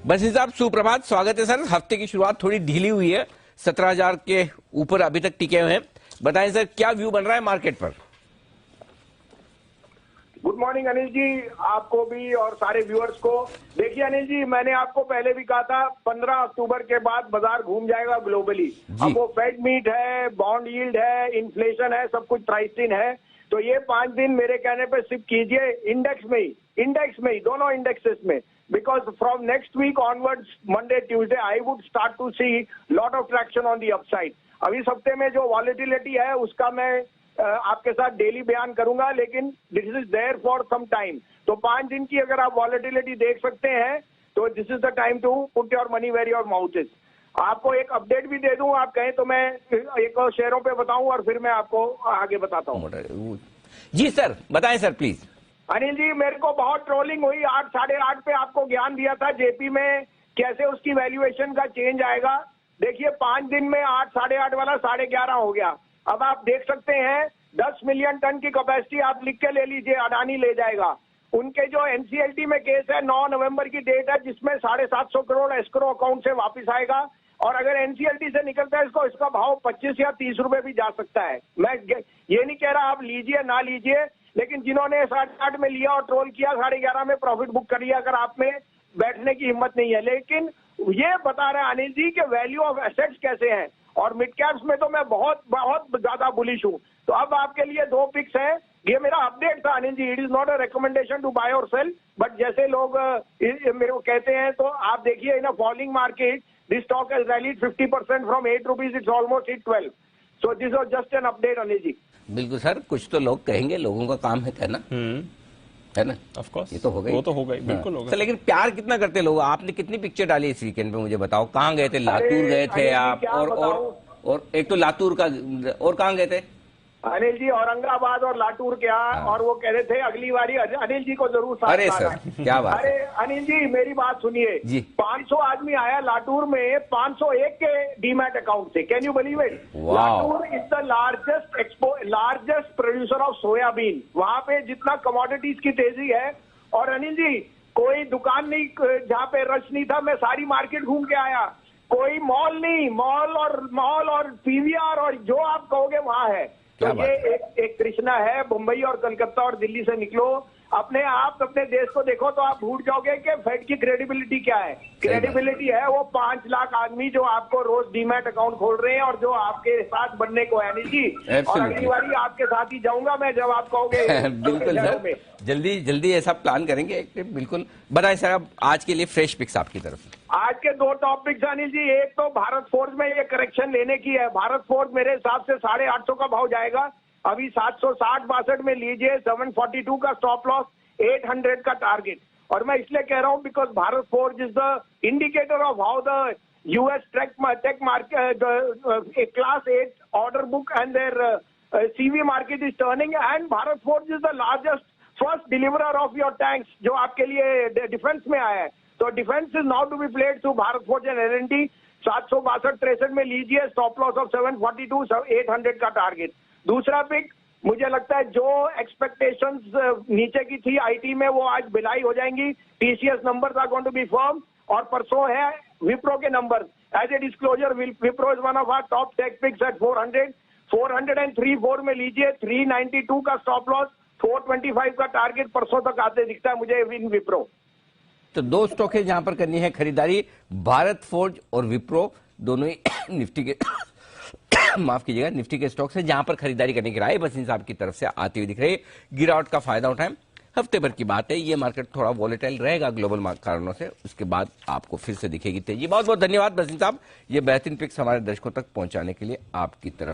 बस साहब सुप्रभात, स्वागत है सर। हफ्ते की शुरुआत थोड़ी ढीली हुई है, 17,000 के ऊपर अभी तक टिके हुए हैं। बताएं सर, क्या व्यू बन रहा है मार्केट पर? गुड मॉर्निंग अनिल जी, आपको भी और सारे व्यूअर्स को। देखिए अनिल जी, मैंने आपको पहले भी कहा था 15 अक्टूबर के बाद बाजार घूम जाएगा ग्लोबली। अब वो फेड मीट है, बॉन्ड यील्ड है, इन्फ्लेशन है, सब कुछ प्राइस इन है। तो ये 5 दिन मेरे कहने पे सिर्फ कीजिए इंडेक्स में ही दोनों इंडेक्सेस में, because from next week onwards Monday Tuesday I would start to see lot of traction on the upside. अभी इस हफ्ते में जो वॉलेटिलिटी है उसका मैं आपके साथ डेली बयान करूंगा, लेकिन this is there for some time. तो 5 दिन की अगर आप वॉलेटिलिटी देख सकते हैं तो this is the time to put your money where your mouth is. आपको एक अपडेट भी दे दूं, आप कहें तो मैं एक शेयरों पे बताऊं और फिर मैं आपको आगे बताता हूं। जी सर, बताएं सर प्लीज। अनिल जी, मेरे को बहुत ट्रोलिंग हुई 8 साढ़े 8 पे, आपको ज्ञान दिया था जेपी में कैसे उसकी वैल्यूएशन का चेंज आएगा। देखिए 5 दिन में 8 साढ़े 8 वाला 11.5 हो गया। अब आप देख सकते हैं 10 मिलियन टन की कैपेसिटी आप लिख के ले लीजिए, अडानी ले जाएगा। उनके जो एनसीएलटी में केस है 9 नवंबर की डेट है, जिसमें 750 करोड़ एस्क्रो अकाउंट से वापस आएगा। और अगर एनसीएलटी से निकलता है इसका भाव 25 या 30 रुपए भी जा सकता है। मैं ये नहीं कह रहा आप लीजिए ना लीजिए, लेकिन जिन्होंने 8.5 में लिया और ट्रोल किया 11.5 में प्रॉफिट बुक कर लिया, अगर आप में बैठने की हिम्मत नहीं है। लेकिन ये बता रहे हैं अनिल जी के वैल्यू ऑफ एसेट्स कैसे हैं, और मिड कैप्स में तो मैं बहुत बहुत ज्यादा बुलिश हूं। तो अब आपके लिए 2 पिक्स हैं। ये मेरा अपडेट था Anil ji, it is not a recommendation to buy और सेल, बट जैसे लोग मेरे को कहते हैं तो आप देखिए in a falling market this stock has rallied 50% from 8 rupees, it's almost hit 12। So this was just an update Anil ji. बिल्कुल सर, कुछ तो लोग कहेंगे, लोगों का काम है कहना, है ना? ऑफ कोर्स, ये तो हो गई, वो तो हो गई, बिल्कुल होगा। लेकिन प्यार कितना करते लोग? आपने कितनी पिक्चर डाली इस वीकेंड पे, मुझे बताओ। कहाँ गए थे? लातूर गए थे आप, और एक तो लातूर का, और कहाँ गए थे? अनिल जी औरंगाबाद और लातूर क्या। और वो कह रहे थे अगली बारी अनिल जी को जरूर साथ। अरे सर क्या बात। अरे अनिल जी मेरी बात सुनिए जी। 500 आदमी आया लातूर में 501 के डीमैट अकाउंट से। Can you believe it? Latur is the largest producer of soybean. वहां पे जितना कमोडिटीज की तेजी है, और अनिल जी कोई दुकान नहीं जहाँ पे रश नहीं था। मैं सारी मार्केट घूम के आया, कोई मॉल नहीं, मॉल और पीवीआर और जो आप कहोगे वहां है। तो ये एक कृष्णा है। मुंबई और कलकत्ता और दिल्ली से निकलो, अपने देश को देखो तो आप भूल जाओगे कि फेड की क्रेडिबिलिटी क्या है। क्रेडिबिलिटी है वो 5 लाख आदमी जो आपको रोज डीमैट अकाउंट खोल रहे हैं और जो आपके साथ बनने को है। नहीं जी, और अगली बारी आपके साथ ही जाऊंगा मैं जब आप कहोगे। बिल्कुल सर, जल्दी ऐसा प्लान करेंगे बिल्कुल। बताएं सर, अब आज के लिए फ्रेश पिक्स आपकी तरफ। आज के 2 टॉपिक्स अनिल जी, एक तो भारत फोर्ज में ये करेक्शन लेने की है। भारत फोर्ज मेरे हिसाब से 850 का भाव जाएगा। अभी 760-62 में लीजिए, 742 का स्टॉप लॉस, 800 का टारगेट। और मैं इसलिए कह रहा हूं because Bharat Forge is the indicator of how the US tech market class 8 order book and their CV market is turning. And Bharat Forge is the largest first deliverer of your tanks जो आपके लिए डिफेंस में आया है। तो defence is now to be played through Bharat Forge and L and T. 762-63 में लीजिए, stop loss of 742, 800 का टारगेट। दूसरा पिक, मुझे लगता है जो एक्सपेक्टेशंस नीचे की थी आईटी में वो आज बिलाई हो जाएंगी। TCS numbers are going to be firm, और परसों है विप्रो के numbers. As a disclosure, Wipro is one of our top tech picks at 400, 403-4 में लीजिए, 392 का स्टॉप लॉस, 425 का टारगेट परसों तक आते दिखता है मुझे इन विप्रो। तो 2 स्टॉक है जहां पर करनी है खरीदारी, भारत फोर्ज और विप्रो, दोनों ही निफ्टी के माफ कीजिएगा, निफ्टी के स्टॉक से जहां पर खरीदारी करने की राय बसिन साहब की तरफ से आती हुई दिख रही है। गिरावट का फायदा उठाएं, हफ्ते भर की बात है। ये मार्केट थोड़ा वॉलेटाइल रहेगा ग्लोबल कारणों से, उसके बाद आपको फिर से दिखेगी तेजी। बहुत बहुत धन्यवाद बसिन साहब, ये बेहतरीन पिक्स हमारे दर्शकों तक पहुंचाने के लिए आपकी तरफ